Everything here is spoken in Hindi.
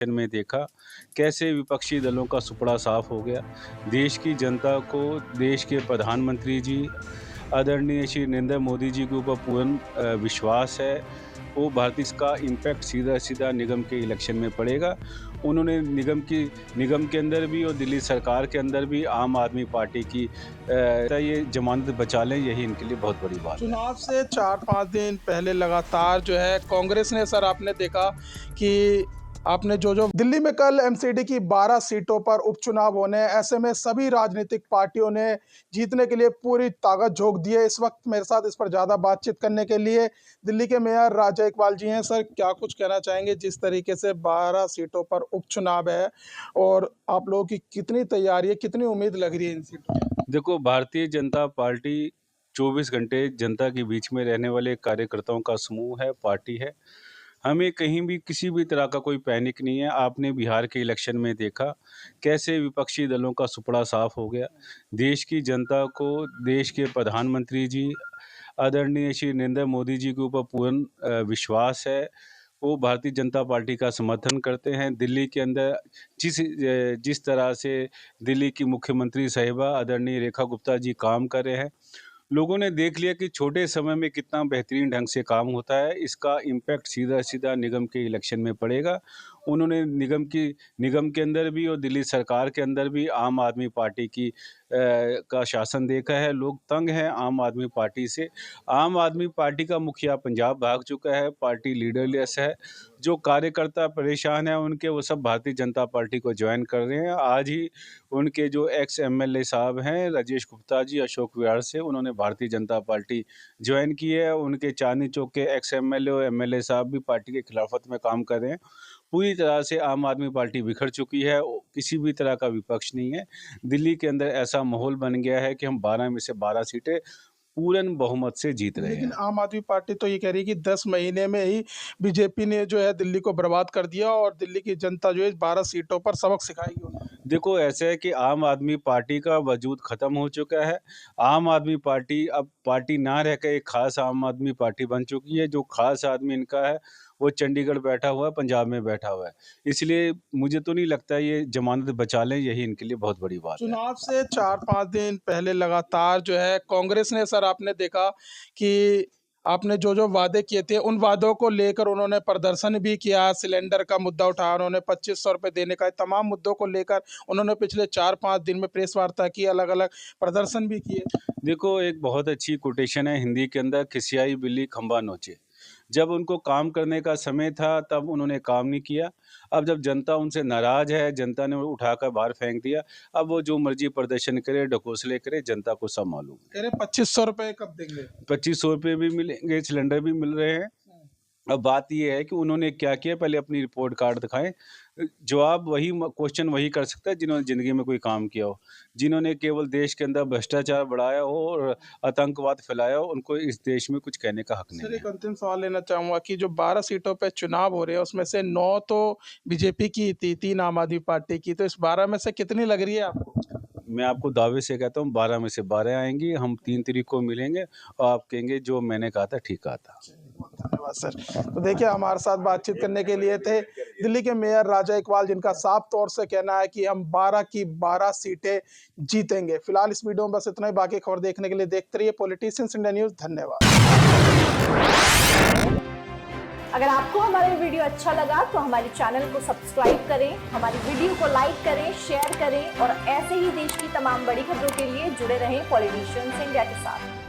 में देखा कैसे विपक्षी दलों का सुपड़ा साफ हो गया। देश की जनता को देश के प्रधानमंत्री जी आदरणीय श्री नरेंद्र मोदी जी के ऊपर पूर्ण विश्वास है। वो भारतीय का इम्पैक्ट सीधा-सीधा निगम के इलेक्शन में पड़ेगा। उन्होंने निगम के अंदर भी और दिल्ली सरकार के अंदर भी आम आदमी पार्टी की ये ज़मानत बचा लें, यही इनके लिए बहुत बड़ी बात है। चुनाव से 4-5 दिन पहले लगातार जो है कांग्रेस ने सर आपने देखा कि आपने जो दिल्ली में कल एमसीडी की 12 सीटों पर उपचुनाव होने हैं, ऐसे में सभी राजनीतिक पार्टियों ने जीतने के लिए पूरी ताकत झोंक दी है। इस वक्त मेरे साथ इस पर ज़्यादा बातचीत करने के लिए दिल्ली के मेयर राजा इकबाल जी हैं। सर क्या कुछ कहना चाहेंगे, जिस तरीके से 12 सीटों पर उपचुनाव है और आप लोगों की कितनी तैयारी है, कितनी उम्मीद लग रही है इन सीटों पर? देखो, भारतीय जनता पार्टी 24 घंटे जनता के बीच में रहने वाले कार्यकर्ताओं का समूह है, पार्टी है। हमें कहीं भी किसी भी तरह का कोई पैनिक नहीं है। आपने बिहार के इलेक्शन में देखा कैसे विपक्षी दलों का सुपड़ा साफ हो गया। देश की जनता को देश के प्रधानमंत्री जी आदरणीय श्री नरेंद्र मोदी जी के ऊपर पूर्ण विश्वास है। वो भारतीय जनता पार्टी का समर्थन करते हैं। दिल्ली के अंदर जिस तरह से दिल्ली की मुख्यमंत्री साहिबा आदरणीय रेखा गुप्ता जी काम कर रहे हैं, लोगों ने देख लिया कि छोटे समय में कितना बेहतरीन ढंग से काम होता है। इसका इम्पैक्ट सीधा-सीधा निगम के इलेक्शन में पड़ेगा। उन्होंने निगम के अंदर भी और दिल्ली सरकार के अंदर भी आम आदमी पार्टी का शासन देखा है। लोग तंग हैं आम आदमी पार्टी से। आम आदमी पार्टी का मुखिया पंजाब भाग चुका है, पार्टी लीडरलेस है। जो कार्यकर्ता परेशान हैं उनके, वो सब भारतीय जनता पार्टी को जॉइन कर रहे हैं। आज ही उनके जो एक्स एमएलए साहब हैं राजेश गुप्ता जी अशोक विहार से, उन्होंने भारतीय जनता पार्टी जॉइन की है। उनके चांदनी चौक के एक्स एमएलए और एमएलए साहब भी पार्टी के खिलाफत में काम कर रहे हैं। पूरी तरह से आम आदमी पार्टी बिखर चुकी है। किसी भी तरह का विपक्ष नहीं है। दिल्ली के अंदर ऐसा माहौल बन गया है कि हम 12 में से 12 सीटें पूर्ण बहुमत से जीत रहे हैं। लेकिन आम आदमी पार्टी तो ये कह रही है कि 10 महीने में ही बीजेपी ने जो है दिल्ली को बर्बाद कर दिया और दिल्ली की जनता जो है 12 सीटों पर सबक सिखाएगी उन्हें। देखो, ऐसा है कि आम आदमी पार्टी का वजूद ख़त्म हो चुका है। आम आदमी पार्टी अब पार्टी ना रह के एक ख़ास आम आदमी पार्टी बन चुकी है। जो ख़ास आदमी इनका है वो चंडीगढ़ बैठा हुआ है, पंजाब में बैठा हुआ है। इसलिए मुझे तो नहीं लगता ये ज़मानत बचा लें, यही इनके लिए बहुत बड़ी बात है। चुनाव से 4-5 दिन पहले लगातार जो है कांग्रेस ने सर आपने देखा कि आपने जो वादे किए थे उन वादों को लेकर उन्होंने प्रदर्शन भी किया। सिलेंडर का मुद्दा उठाया उन्होंने, 2500 रुपये देने का, तमाम मुद्दों को लेकर उन्होंने पिछले 4-5 दिन में प्रेस वार्ता की, अलग अलग प्रदर्शन भी किए। देखो, एक बहुत अच्छी कोटेशन है हिंदी के अंदर, खिसियाई बिल्ली खंबा नोचे। जब उनको काम करने का समय था तब उन्होंने काम नहीं किया। अब जब जनता उनसे नाराज़ है, जनता ने उठाकर बाहर फेंक दिया। अब वो जो मर्ज़ी प्रदर्शन करे, ढकोसले करे, जनता को सब मालूम है। कह रहे 2500 रुपये कब देंगे? 2500 रुपये भी मिलेंगे, सिलेंडर भी मिल रहे हैं। अब बात ये है कि उन्होंने क्या किया, पहले अपनी रिपोर्ट कार्ड दिखाएँ। जवाब वही क्वेश्चन वही कर सकता है जिन्होंने ज़िंदगी में कोई काम किया हो। जिन्होंने केवल देश के अंदर भ्रष्टाचार बढ़ाया हो और आतंकवाद फैलाया हो, उनको इस देश में कुछ कहने का हक नहीं सर है। एक अंतिम सवाल लेना चाहूँगा कि जो 12 सीटों पे चुनाव हो रहे हैं उसमें से 9 तो बीजेपी की थी, 3 आम आदमी पार्टी की, तो इस 12 में से कितनी लग रही है आपको? मैं आपको दावे से कहता हूँ 12 में से 12 आएँगी। हम 3 तारीख को मिलेंगे और आप कहेंगे जो मैंने कहा था ठीक कहा था। बहुत धन्यवाद सर। तो देखिए हमारे साथ बातचीत करने के लिए थे दिल्ली के मेयर राजा इकबाल, जिनका साफ तौर से कहना है कि हम 12 की 12 सीटें जीतेंगे। फिलहाल इस वीडियो में बस इतना ही। बाकी खबर देखने के लिए देखते रहिए पॉलिटिशियंस इंडिया न्यूज़। धन्यवाद। अगर आपको हमारा वीडियो अच्छा लगा तो हमारे चैनल को सब्सक्राइब करें, हमारी वीडियो को लाइक करें, शेयर करें और ऐसे ही देश की तमाम बड़ी खबरों के लिए जुड़े रहें पॉलिटिशियंस इंडिया के साथ।